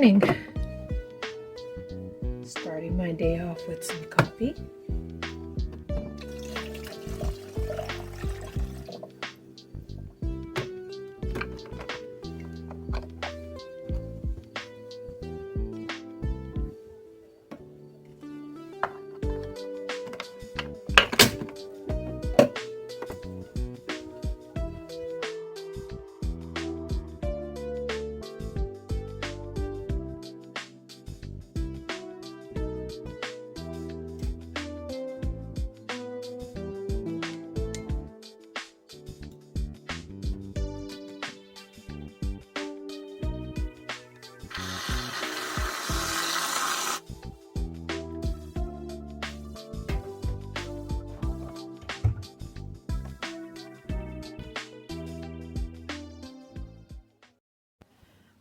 morning. Starting my day off with some coffee.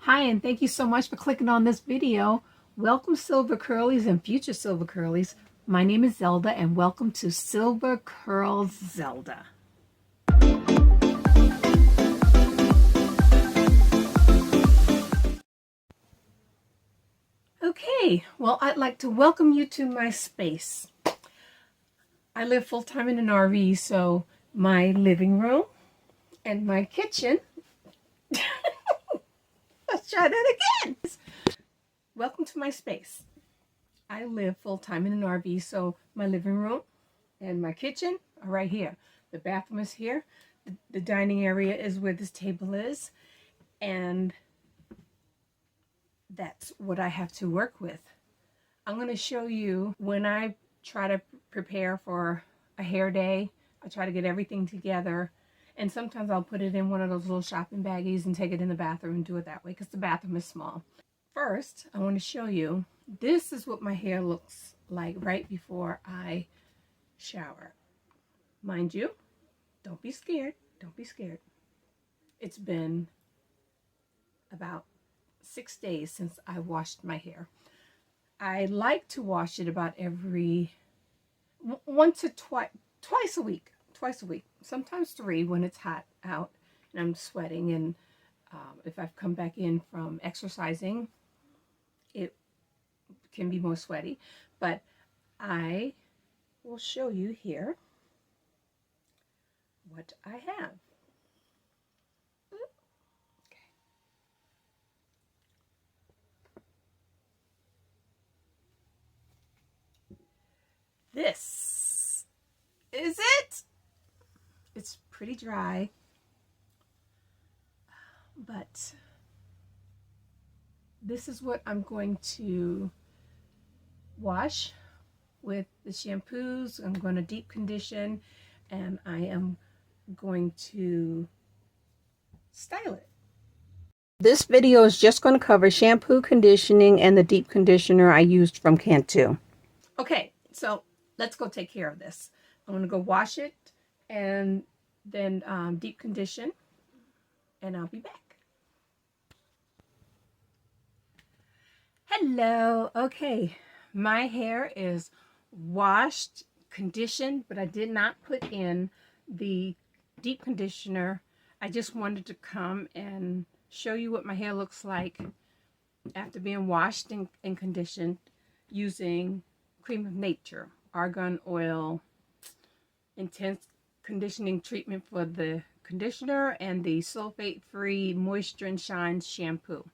Hi, and thank you so much for clicking on this video. Welcome, Silver Curlies and future Silver Curlies. My name is Zelda, and welcome to Silver Curls Zelda. Okay, well, I'd like to welcome you to my space. I live full-time in an RV, so my living room and my kitchen. Let's try that again. Welcome to my space. I live full-time in an RV, so my living room and my kitchen are right here. The bathroom is here. The dining area is where this table is. And that's what I have to work with. I'm going to show you when I try to prepare for a hair day. I try to get everything together. And sometimes I'll put it in one of those little shopping baggies and take it in the bathroom and do it that way because the bathroom is small. First, I want to show you, this is what my hair looks like right before I shower. Mind you, don't be scared. Don't be scared. It's been about 6 days since I washed my hair. I like to wash it about every twice a week. Sometimes 3 when it's hot out and I'm sweating, and if I've come back in from exercising, it can be more sweaty. But I will show you here what I have. Okay. This is it. It's pretty dry, but this is what I'm going to wash with the shampoos. I'm going to deep condition, and I am going to style it. This video is just going to cover shampoo, conditioning, and the deep conditioner I used from Cantu. Okay, so let's go take care of this. I'm going to go wash it and then deep condition, and I'll be back. Hello. Okay, my hair is washed, conditioned, but I did not put in the deep conditioner. I just wanted to come and show you what my hair looks like after being washed and conditioned using Cream of Nature, argan oil, intense conditioning treatment for the conditioner, and the sulfate-free Moisture and Shine shampoo.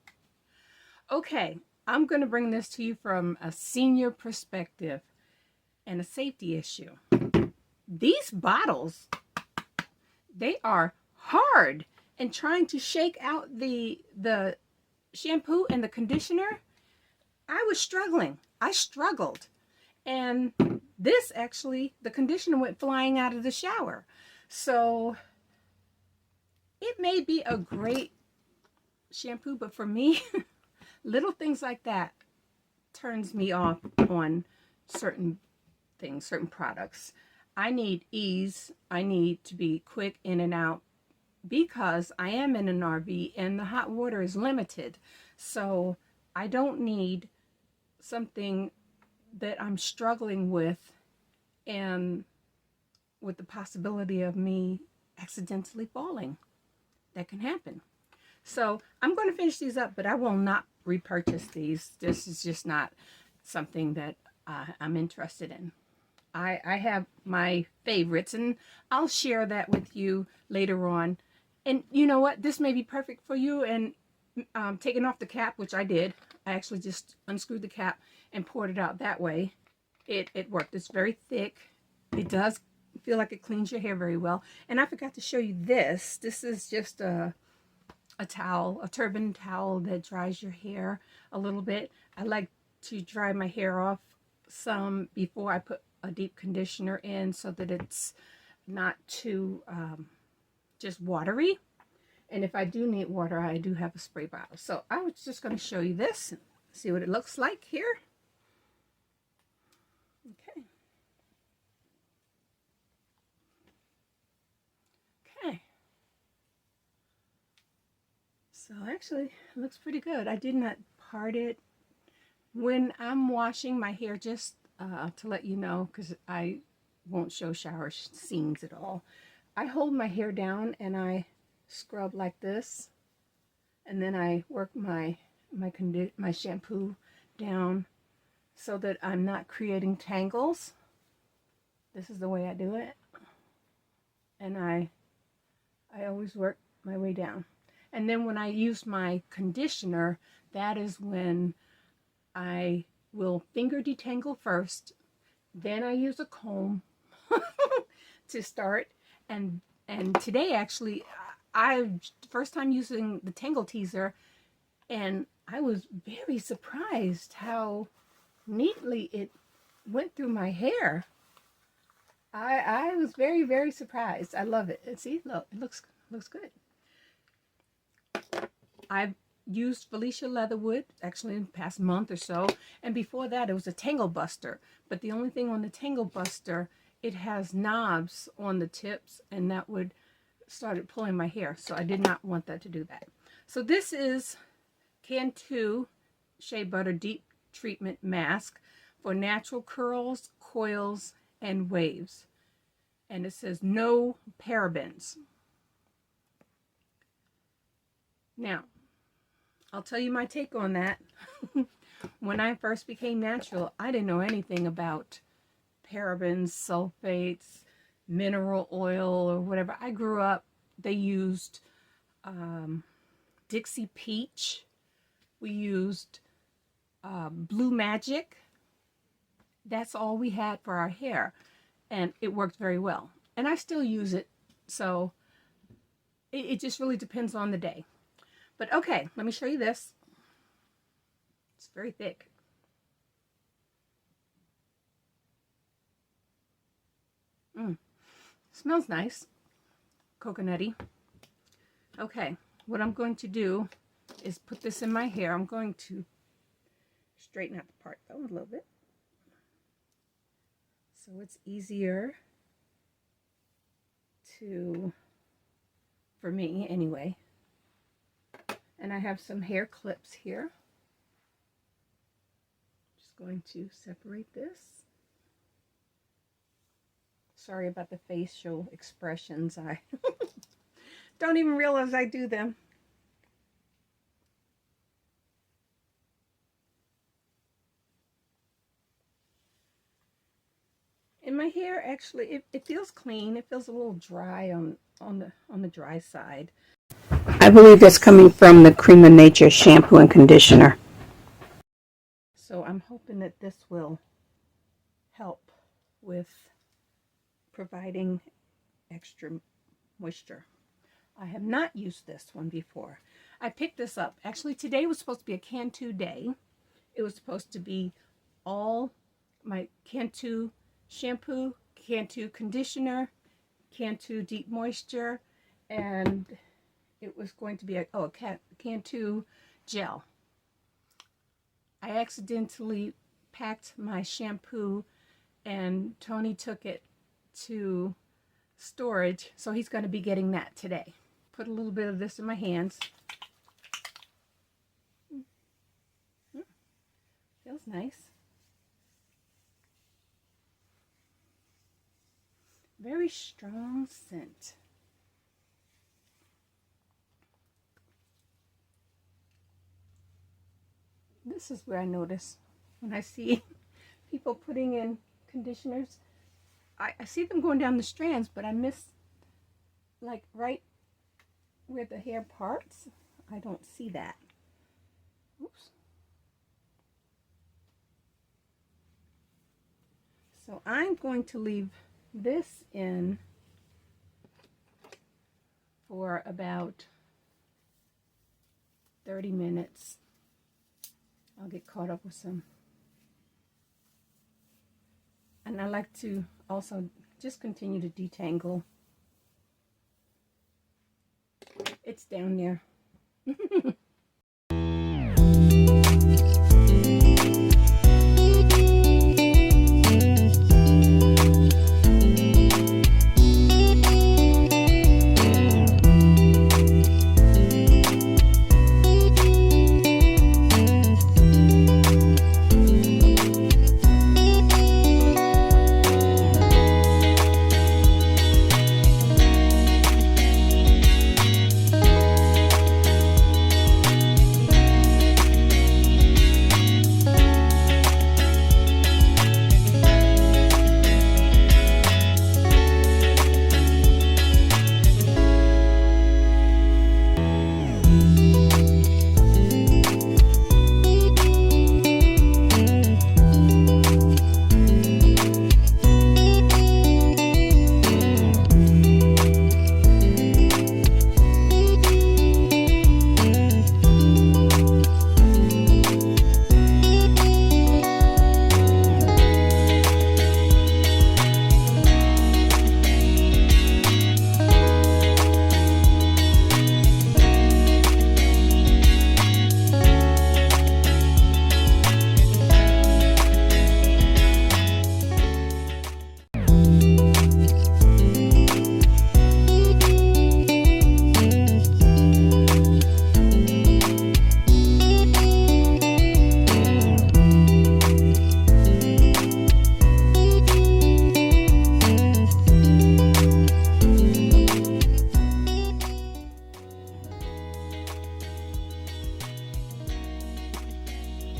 Okay, I'm going to bring this to you from a senior perspective and a safety issue. These bottles, they are hard, and trying to shake out the shampoo and the conditioner, I was struggling. I struggled. And this actually, the conditioner went flying out of the shower. So it may be a great shampoo, but for me, little things like that turns me off on certain things, certain products. I need ease. I need to be quick in and out because I am in an RV and the hot water is limited. So I don't need something that I'm struggling with, and with the possibility of me accidentally falling. That can happen. So I'm going to finish these up, but I will not repurchase these. This is just not something that I'm interested in. I have my favorites, and I'll share that with you later on. And you know what? This may be perfect for you. And taking off the cap, which I did, I actually just unscrewed the cap and poured it out that way. It worked. It's very thick. It does feel like it cleans your hair very well. And I forgot to show you this. This is just a towel, a turban towel that dries your hair a little bit. I like to dry my hair off some before I put a deep conditioner in so that it's not too just watery. And if I do need water, I do have a spray bottle. So I was just going to show you this, see what it looks like here. Okay. Okay. So actually, it looks pretty good. I did not part it. When I'm washing my hair, just to let you know, because I won't show shower scenes at all, I hold my hair down and I scrub like this, and then I work my shampoo down so that I'm not creating tangles. This is the way I do it, and I always work my way down. And then when I use my conditioner, that is when I will finger detangle first, then I use a comb to start, and today actually I first time using the Tangle Teaser, and I was very surprised how neatly it went through my hair. I was very, very surprised. I love it. And see, look, it looks good. I've used Felicia Leatherwood actually in the past month or so, and before that it was a Tangle Buster. But the only thing on the Tangle Buster, it has knobs on the tips, and that would started pulling my hair, so I did not want that to do that. So this is Cantu Shea Butter Deep Treatment Mask for natural curls, coils, and waves. And it says no parabens. Now, I'll tell you my take on that. When I first became natural, I didn't know anything about parabens, sulfates, mineral oil, or whatever. I grew up, they used Dixie Peach. We used Blue Magic. That's all we had for our hair, and it worked very well. And I still use it, so it just really depends on the day. But okay, let me show you this. It's very thick. Smells nice. Coconutty. Okay, what I'm going to do is put this in my hair. I'm going to straighten out the part though a little bit, so it's easier for me anyway. And I have some hair clips here. Just going to separate this. Sorry about the facial expressions. I don't even realize I do them. And my hair actually, it feels clean. It feels a little dry on the dry side. I believe that's coming from the Creme of Nature shampoo and conditioner. So I'm hoping that this will help with providing extra moisture. I have not used this one before. I picked this up. Actually, today was supposed to be a Cantu day. It was supposed to be all my Cantu shampoo, Cantu conditioner, Cantu deep moisture, and it was going to be a Cantu gel. I accidentally packed my shampoo, and Tony took it to storage, so he's going to be getting that today. Put a little bit of this in my hands. Feels nice. Very strong scent. This is where I notice when I see people putting in conditioners. I see them going down the strands, but I miss like right where the hair parts. I don't see that. Oops. So I'm going to leave this in for about 30 minutes. I'll get caught up with some. And I like to also just continue to detangle. It's down there.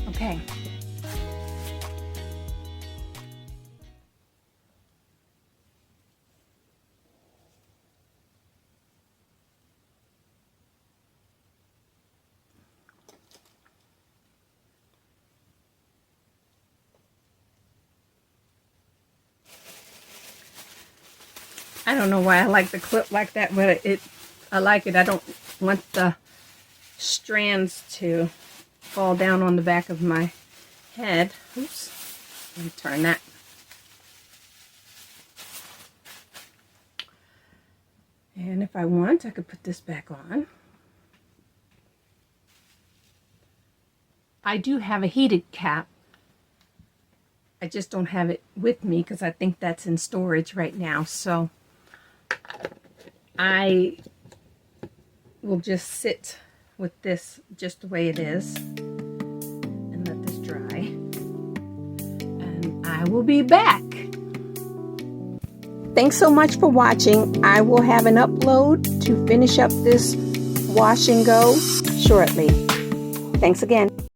Okay. I don't know why I like the clip like that, but I like it. I don't want the strands to fall down on the back of my head. Oops. Let me turn that. And if I want, I could put this back on. I do have a heated cap. I just don't have it with me because I think that's in storage right now. So I will just sit with this just the way it is and let this dry. And I will be back. Thanks so much for watching. I will have an upload to finish up this wash and go shortly. Thanks again.